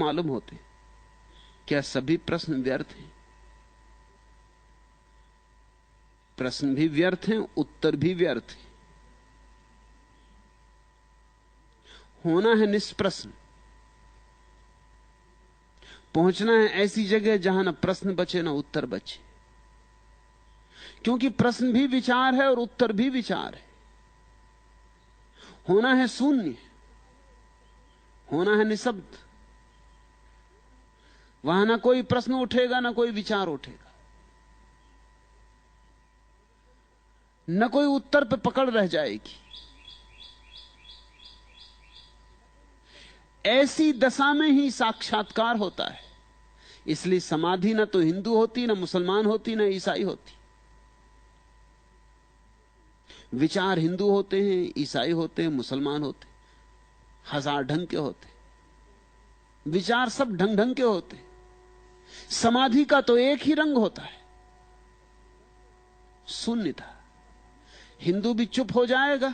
मालूम होते? क्या सभी प्रश्न व्यर्थ हैं? प्रश्न भी व्यर्थ हैं, उत्तर भी व्यर्थ हैं। होना है निष्प्रश्न, पहुंचना है ऐसी जगह जहां ना प्रश्न बचे ना उत्तर बचे, क्योंकि प्रश्न भी विचार है और उत्तर भी विचार है। होना है शून्य, होना है निशब्द। वहां ना कोई प्रश्न उठेगा ना कोई विचार उठेगा, न कोई उत्तर पे पकड़ रह जाएगी। ऐसी दशा में ही साक्षात्कार होता है। इसलिए समाधि ना तो हिंदू होती, ना मुसलमान होती, ना ईसाई होती। विचार हिंदू होते हैं, ईसाई होते हैं, मुसलमान होते हैं, हजार ढंग के होते हैं। विचार सब ढंग ढंग के होते हैं। समाधि का तो एक ही रंग होता है, शून्यता। हिंदू भी चुप हो जाएगा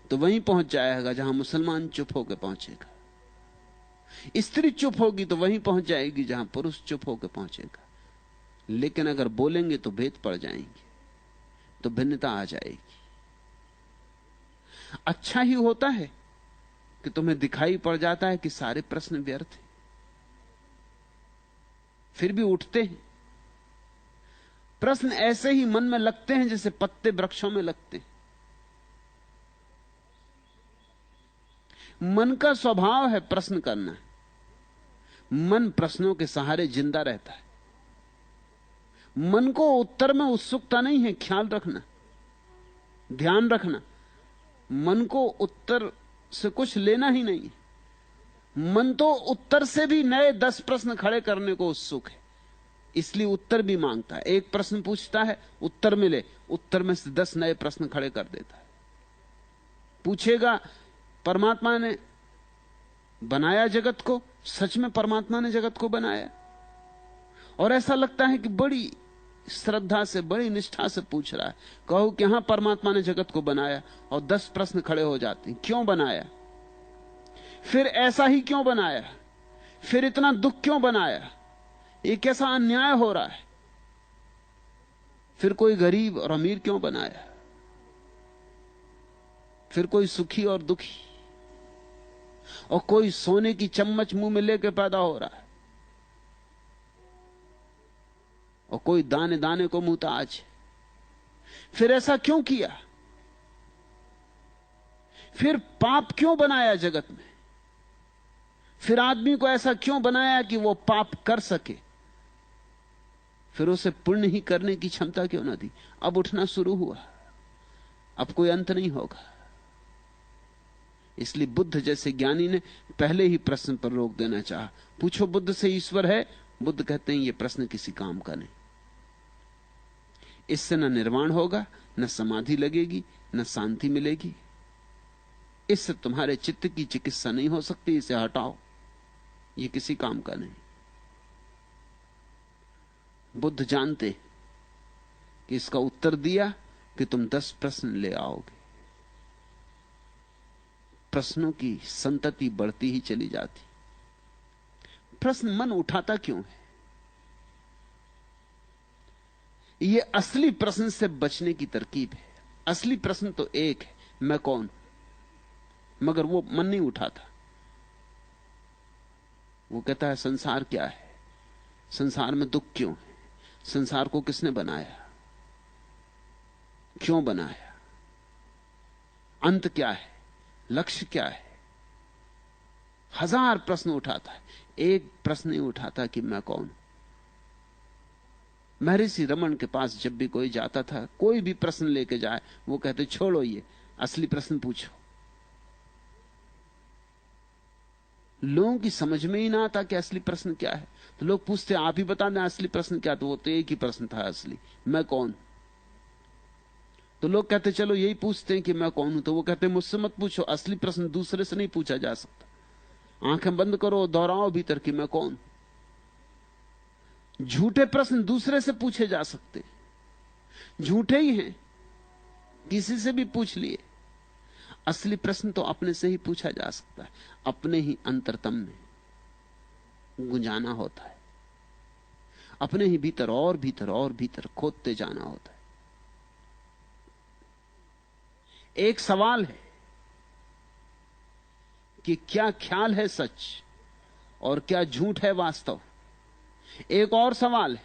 तो वहीं पहुंच जाएगा जहां मुसलमान चुप होकर पहुंचेगा। स्त्री चुप होगी तो वहीं पहुंच जाएगी जहां पुरुष चुप होकर पहुंचेगा। लेकिन अगर बोलेंगे तो भेद पड़ जाएंगे, तो भिन्नता आ जाएगी। अच्छा ही होता है कि तुम्हें दिखाई पड़ जाता है कि सारे प्रश्न व्यर्थ हैं, फिर भी उठते हैं। प्रश्न ऐसे ही मन में लगते हैं जैसे पत्ते वृक्षों में लगते हैं। मन का स्वभाव है प्रश्न करना। मन प्रश्नों के सहारे जिंदा रहता है। मन को उत्तर में उत्सुकता नहीं है, ख्याल रखना, ध्यान रखना। मन को उत्तर से कुछ लेना ही नहीं। मन तो उत्तर से भी नए 10 प्रश्न खड़े करने को उत्सुक है, इसलिए उत्तर भी मांगता है। एक प्रश्न पूछता है, उत्तर मिले, उत्तर में से 10 नए प्रश्न खड़े कर देता है। पूछेगा, परमात्मा ने बनाया जगत को? सच में परमात्मा ने जगत को बनाया? और ऐसा लगता है कि बड़ी श्रद्धा से, बड़ी निष्ठा से पूछ रहा है। कहो कि हां परमात्मा ने जगत को बनाया, और 10 प्रश्न खड़े हो जाते हैं। क्यों बनाया? फिर ऐसा ही क्यों बनाया? फिर इतना दुख क्यों बनाया? ये कैसा अन्याय हो रहा है? फिर कोई गरीब और अमीर क्यों बनाया? फिर कोई सुखी और दुखी, और कोई सोने की चम्मच मुंह में लेकर पैदा हो रहा है, और कोई दाने दाने को मुहताज है। फिर ऐसा क्यों किया? फिर पाप क्यों बनाया जगत में? फिर आदमी को ऐसा क्यों बनाया कि वो पाप कर सके? फिर उसे पुण्य ही करने की क्षमता क्यों ना दी? अब उठना शुरू हुआ, अब कोई अंत नहीं होगा। इसलिए बुद्ध जैसे ज्ञानी ने पहले ही प्रश्न पर रोक देना चाहा। पूछो बुद्ध से ईश्वर है? बुद्ध कहते हैं ये प्रश्न किसी काम का नहीं। इससे न निर्वाण होगा, न समाधि लगेगी, न शांति मिलेगी। इससे तुम्हारे चित्त की चिकित्सा नहीं हो सकती। इसे हटाओ, ये किसी काम का नहीं। बुद्ध जानते कि इसका उत्तर दिया कि तुम 10 प्रश्न ले आओगे। प्रश्नों की संतति बढ़ती ही चली जाती। प्रश्न मन उठाता क्यों है? यह असली प्रश्न से बचने की तरकीब है। असली प्रश्न तो एक है, मैं कौन? मगर वो मन नहीं उठाता। वो कहता है संसार क्या है, संसार में दुख क्यों है, संसार को किसने बनाया, क्यों बनाया, अंत क्या है, लक्ष्य क्या है। 1000 प्रश्न उठाता है, एक प्रश्न नहीं उठाता कि मैं कौन। महर्षि रमन के पास जब भी कोई जाता था, कोई भी प्रश्न लेके जाए, वो कहते छोड़ो, ये असली प्रश्न पूछो। लोगों की समझ में ही ना आता कि असली प्रश्न क्या है, तो लोग पूछते आप ही बता दें असली प्रश्न क्या। तो वो तो एक ही प्रश्न था असली, मैं कौन। तो लोग कहते चलो यही पूछते हैं कि मैं कौन हूं। तो वो कहते मुझसे मत पूछो, असली प्रश्न दूसरे से नहीं पूछा जा सकता। आंखें बंद करो, दोहराओ भीतर कि मैं कौन। झूठे प्रश्न दूसरे से पूछे जा सकते, झूठे ही हैं, किसी से भी पूछ लिए। असली प्रश्न तो अपने से ही पूछा जा सकता है, अपने ही अंतरतम में। गुंजाना होता है, अपने ही भीतर और भीतर और भीतर खोदते जाना होता है। एक सवाल है कि क्या ख्याल है सच और क्या झूठ है वास्तव। एक और सवाल है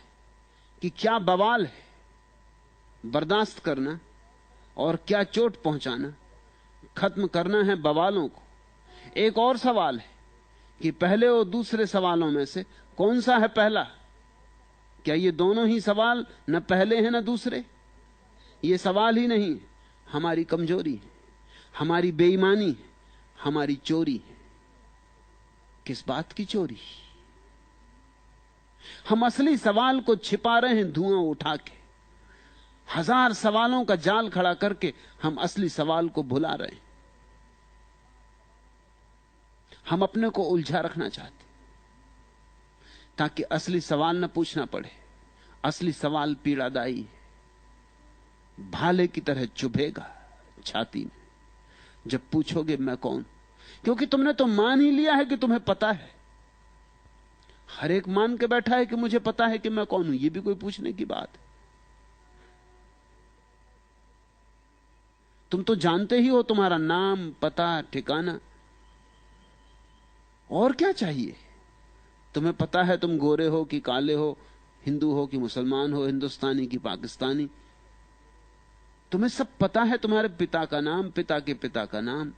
कि क्या बवाल है बर्दाश्त करना और क्या चोट पहुंचाना, खत्म करना है बवालों को। एक और सवाल है कि पहले और दूसरे सवालों में से कौन सा है पहला। क्या ये दोनों ही सवाल न पहले हैं न दूसरे? ये सवाल ही नहीं, हमारी कमजोरी है, हमारी बेईमानी है, हमारी चोरी है। किस बात की चोरी? हम असली सवाल को छिपा रहे हैं धुआं उठा के। हजार सवालों का जाल खड़ा करके हम असली सवाल को भुला रहे हैं। हम अपने को उलझा रखना चाहते ताकि असली सवाल न पूछना पड़े। असली सवाल पीड़ादायी है, भाले की तरह चुभेगा छाती में जब पूछोगे मैं कौन। क्योंकि तुमने तो मान ही लिया है कि तुम्हें पता है। हर एक मान के बैठा है कि मुझे पता है कि मैं कौन हूं। यह भी कोई पूछने की बात है? तुम तो जानते ही हो तुम्हारा नाम, पता, ठिकाना। और क्या चाहिए? तुम्हें पता है तुम गोरे हो कि काले हो, हिंदू हो कि मुसलमान हो, हिंदुस्तानी कि पाकिस्तानी। तुम्हें सब पता है। तुम्हारे पिता का नाम, पिता के पिता का नाम,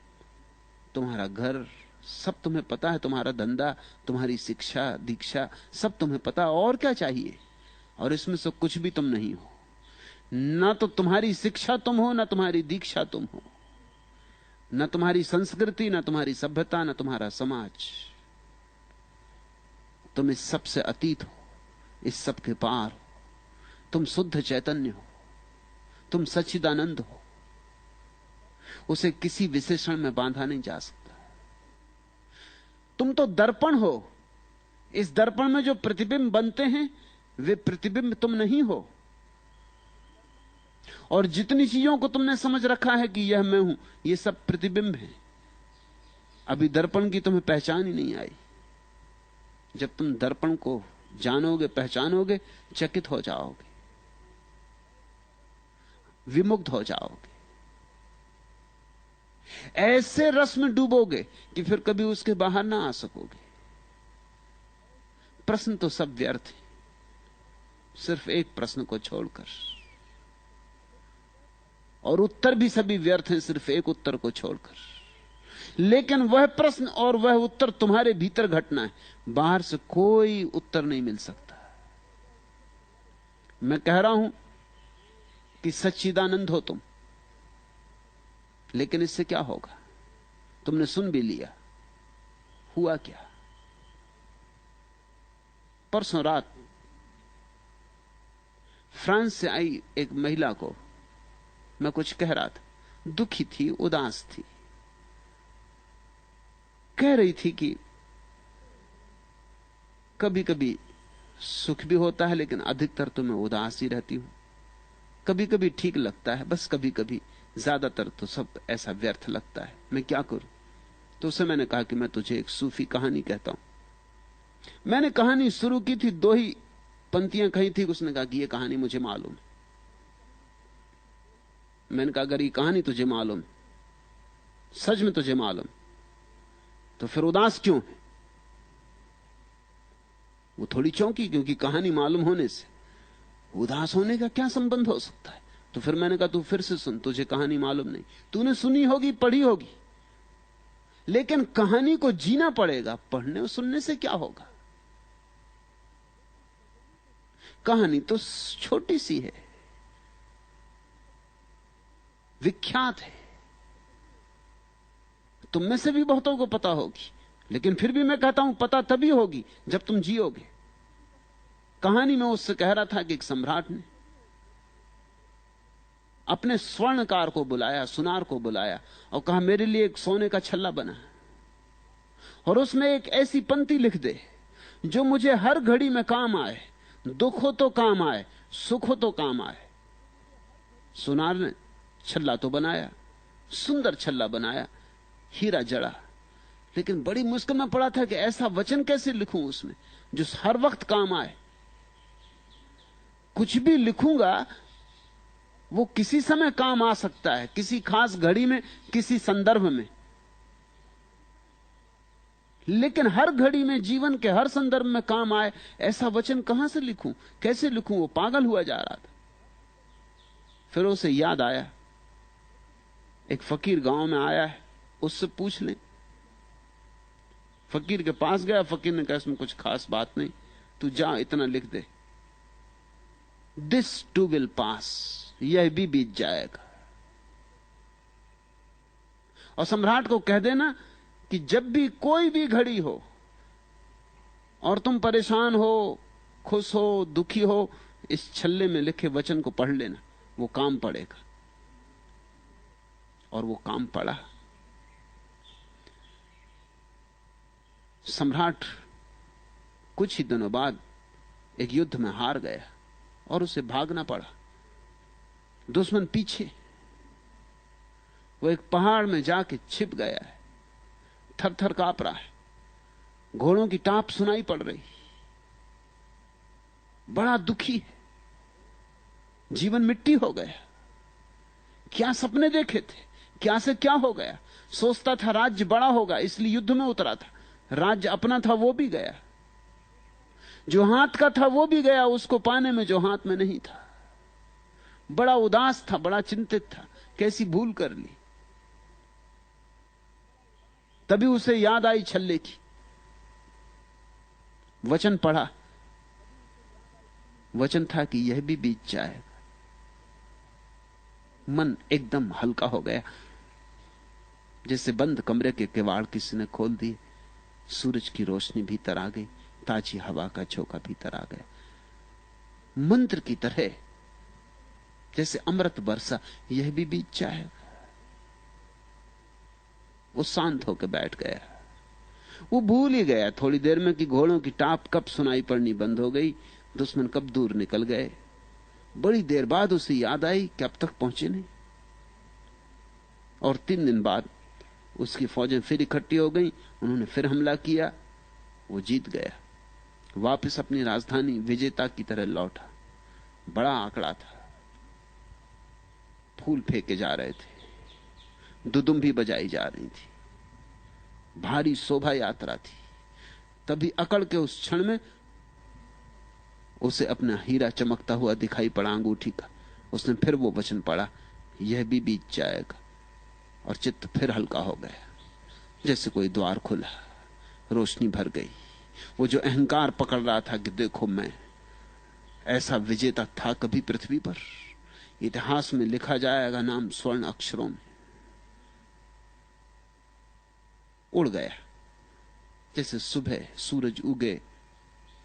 तुम्हारा घर, सब तुम्हें पता है। तुम्हारा धंधा, तुम्हारी शिक्षा दीक्षा, सब तुम्हें पता। और क्या चाहिए? और इसमें से कुछ भी तुम नहीं हो। ना तो तुम्हारी शिक्षा तुम हो, ना तुम्हारी दीक्षा तुम हो, ना तुम्हारी संस्कृति, ना तुम्हारी सभ्यता, ना तुम्हारा समाज। तुम इस सब से अतीत हो, इस सब के पार हो। तुम शुद्ध चैतन्य हो, तुम सच्चिदानंद हो। उसे किसी विशेषण में बांधा नहीं जा सकता। तुम तो दर्पण हो। इस दर्पण में जो प्रतिबिंब बनते हैं वे प्रतिबिंब तुम नहीं हो। और जितनी चीजों को तुमने समझ रखा है कि यह मैं हूं, ये सब प्रतिबिंब है। अभी दर्पण की तुम्हें पहचान ही नहीं आई। जब तुम दर्पण को जानोगे, पहचानोगे, चकित हो जाओगे, विमुग्ध हो जाओगे। ऐसे रस में डूबोगे कि फिर कभी उसके बाहर ना आ सकोगे। प्रश्न तो सब व्यर्थ है, सिर्फ एक प्रश्न को छोड़कर। और उत्तर भी सभी व्यर्थ हैं, सिर्फ एक उत्तर को छोड़कर। लेकिन वह प्रश्न और वह उत्तर तुम्हारे भीतर घटना है। बाहर से कोई उत्तर नहीं मिल सकता। मैं कह रहा हूं कि सच्चिदानंद हो तुम, लेकिन इससे क्या होगा? तुमने सुन भी लिया, हुआ क्या? परसों रात फ्रांस से आई एक महिला को मैं कुछ कह रहा था। दुखी थी, उदास थी। कह रही थी कि कभी कभी सुख भी होता है, लेकिन अधिकतर तो मैं उदास ही रहती हूं। कभी कभी ठीक लगता है, बस कभी कभी, ज्यादातर तो सब ऐसा व्यर्थ लगता है। मैं क्या करूं? तो उसे मैंने कहा कि मैं तुझे एक सूफी कहानी कहता हूं। मैंने कहानी शुरू की थी, 2 ही पंक्तियां कही थी। उसने कहा कि यह कहानी मुझे मालूम है। मैंने कहा अगर ये कहानी तुझे मालूम, सच में तुझे मालूम, तो फिर उदास क्यों है? वो थोड़ी चौंकी, क्योंकि कहानी मालूम होने से उदास होने का क्या संबंध हो सकता है। तो फिर मैंने कहा तू फिर से सुन, तुझे कहानी मालूम नहीं। तूने सुनी होगी, पढ़ी होगी, लेकिन कहानी को जीना पड़ेगा। पढ़ने और सुनने से क्या होगा? कहानी तो छोटी सी है, विख्यात है, तुम में से भी बहुतों को पता होगी। लेकिन फिर भी मैं कहता हूं पता तभी होगी जब तुम जियोगे। कहानी में उससे कह रहा था कि एक सम्राट ने अपने स्वर्णकार को बुलाया, सुनार को बुलाया, और कहा मेरे लिए एक सोने का छल्ला बना और उसमें एक ऐसी पंक्ति लिख दे जो मुझे हर घड़ी में काम आए। दुख हो तो काम आए, सुख हो तो काम आए। सुनार ने छल्ला तो बनाया, सुंदर छल्ला बनाया, हीरा जड़ा, लेकिन बड़ी मुश्किल में पड़ा था कि ऐसा वचन कैसे लिखूं उसमें जो हर वक्त काम आए। कुछ भी लिखूंगा वो किसी समय काम आ सकता है, किसी खास घड़ी में, किसी संदर्भ में, लेकिन हर घड़ी में, जीवन के हर संदर्भ में काम आए ऐसा वचन कहां से लिखूं, कैसे लिखूं? वो पागल हुआ जा रहा था। फिर उसे याद आया, एक फकीर गांव में आया है, उससे पूछ लें। फकीर के पास गया, फकीर ने कहा इसमें कुछ खास बात नहीं, तू जा इतना लिख दे, दिस टू विल पास, यह भी बीत जाएगा। और सम्राट को कह देना कि जब भी कोई भी घड़ी हो और तुम परेशान हो, खुश हो, दुखी हो, इस छल्ले में लिखे वचन को पढ़ लेना, वो काम पड़ेगा। और वो काम पड़ा। सम्राट कुछ ही दिनों बाद एक युद्ध में हार गया और उसे भागना पड़ा, दुश्मन पीछे। वो एक पहाड़ में जाके छिप गया है, थर थर कांप रहा है, घोड़ों की टाप सुनाई पड़ रही, बड़ा दुखी है, जीवन मिट्टी हो गया। क्या सपने देखे थे, क्या से क्या हो गया। सोचता था राज्य बड़ा होगा इसलिए युद्ध में उतरा था, राज्य अपना था वो भी गया, जो हाथ का था वो भी गया उसको पाने में जो हाथ में नहीं था। बड़ा उदास था, बड़ा चिंतित था, कैसी भूल कर ली। तभी उसे याद आई छल्ले की, वचन पढ़ा, वचन था कि यह भी बीत जाएगा। मन एकदम हल्का हो गया, जैसे बंद कमरे के किवाड़ किसी ने खोल दिए, सूरज की रोशनी भीतर आ गई, ताजी हवा का झोंका भीतर आ गया। मंत्र की तरह जैसे अमृत बरसा, यह भी बीत जाएगा। वो शांत होकर बैठ गया। वो भूल ही गया थोड़ी देर में कि घोड़ों की टाप कब सुनाई पड़नी बंद हो गई, दुश्मन कब दूर निकल गए। बड़ी देर बाद उसे याद आई कि अब तक पहुंचे नहीं। और 3 दिन बाद उसकी फौजें फिर इकट्ठी हो गईं, उन्होंने फिर हमला किया, वो जीत गया, वापस अपनी राजधानी विजेता की तरह लौटा। बड़ा आंकड़ा था, फूल फेंके जा रहे थे, दुदुम्भी बजाई जा रही थी, भारी शोभा यात्रा थी। तभी अकड़ के उस क्षण में उसे अपना हीरा चमकता हुआ दिखाई पड़ा अंगूठी का। उसने फिर वो वचन पढ़ा, यह भी बीत जाएगा, और चित्त फिर हल्का हो गया, जैसे कोई द्वार खुला, रोशनी भर गई। वो जो अहंकार पकड़ रहा था कि देखो मैं ऐसा विजेता था कभी पृथ्वी पर, इतिहास में लिखा जाएगा नाम स्वर्ण अक्षरों में, उड़ गया। जैसे सुबह सूरज उगे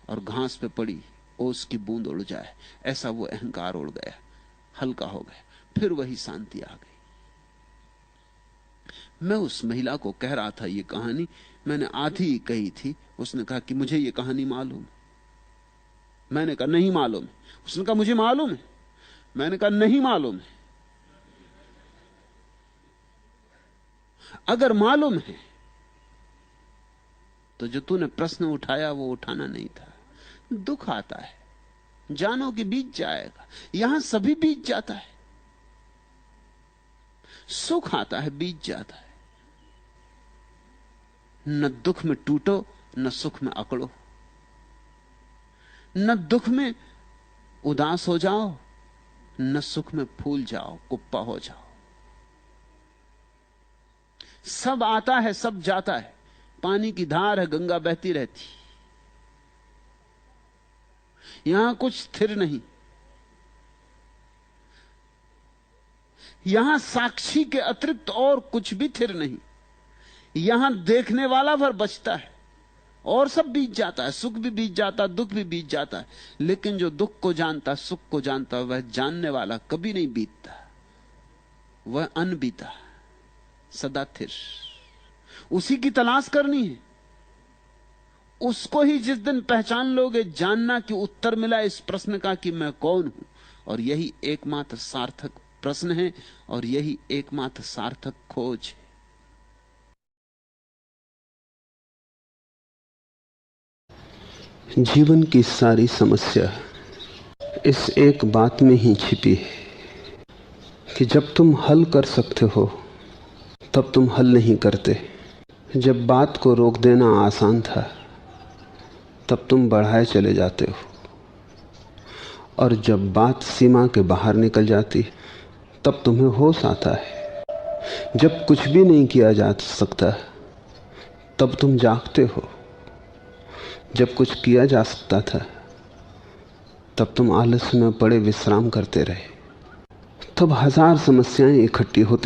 और घास पे पड़ी ओस की बूंद उड़ जाए, ऐसा वो अहंकार उड़ गया, हल्का हो गया। फिर वही शांति आ गई। मैं उस महिला को कह रहा था ये कहानी, मैंने आधी ही कही थी। उसने कहा कि मुझे ये कहानी मालूम है। मैंने कहा नहीं मालूम है। उसने कहा मुझे मालूम है। मैंने कहा नहीं मालूम है। अगर मालूम है तो जो तूने प्रश्न उठाया वो उठाना नहीं था। दुख आता है, जानो कि बीत जाएगा, यहां सभी बीत जाता है। सुख आता है, बीत जाता है। न दुख में टूटो, न सुख में अकड़ो, न दुख में उदास हो जाओ, न सुख में फूल जाओ, कुप्पा हो जाओ। सब आता है, सब जाता है। पानी की धार है, गंगा बहती रहती, यहां कुछ स्थिर नहीं। यहां साक्षी के अतिरिक्त और कुछ भी स्थिर नहीं। यहां देखने वाला भर बचता है और सब बीत जाता है। सुख भी बीत जाता है, दुख भी बीत जाता है, लेकिन जो दुख को जानता, सुख को जानता, वह जानने वाला कभी नहीं बीतता, वह अनबीता, सदा स्थिर। उसी की तलाश करनी है। उसको ही जिस दिन पहचान लोगे, जानना कि उत्तर मिला इस प्रश्न का कि मैं कौन हूं। और यही एकमात्र सार्थक प्रश्न है, और यही एकमात्र सार्थक खोज है। जीवन की सारी समस्या इस एक बात में ही छिपी है कि जब तुम हल कर सकते हो तब तुम हल नहीं करते। जब बात को रोक देना आसान था तब तुम बढ़ाए चले जाते हो, और जब बात सीमा के बाहर निकल जाती तब तुम्हें होश आता है। जब कुछ भी नहीं किया जा सकता तब तुम जागते हो। जब कुछ किया जा सकता था तब तुम आलस्य में पड़े विश्राम करते रहे। तब हजार समस्याएं इकट्ठी होती